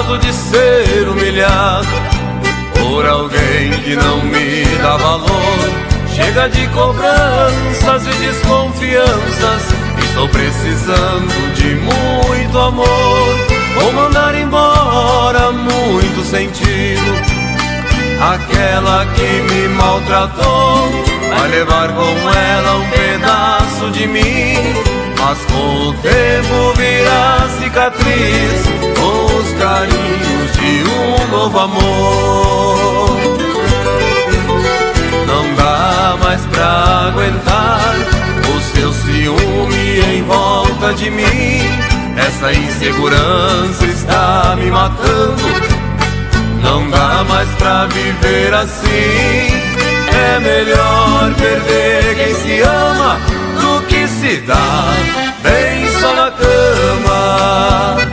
cansado de ser humilhado por alguém que não me dá valor. Chega de cobranças e desconfianças, estou precisando de muito amor. Vou mandar embora muito sentido aquela que me maltratou. Vai levar com ela um pedaço de mim, mas com o tempo virá cicatriz, com os carinhos de um novo amor. Não dá mais pra aguentar o seu ciúme em volta de mim. Essa insegurança está me matando. Não dá mais pra viver assim. É melhor perder quem se ama do que se dá bem só na cama.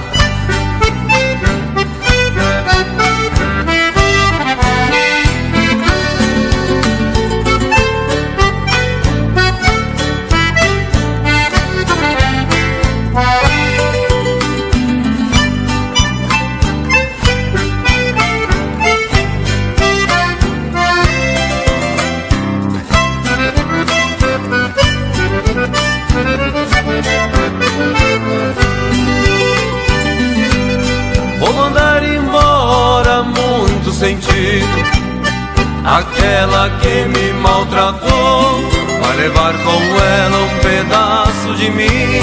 Vou mandar embora muito sentido aquela que me maltratou. Vai levar com ela um pedaço de mim,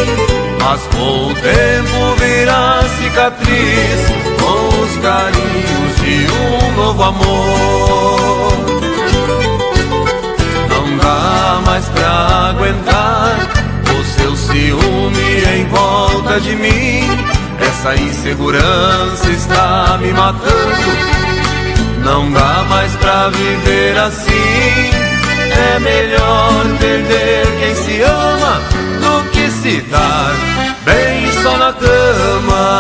mas com o tempo virá cicatriz, com os carinhos de um novo amor. Não dá mais pra aguentar o seu ciúme em volta de mim. Essa insegurança está me matando. Não dá mais pra viver assim. É melhor perder quem se ama do que se dar bem só na cama.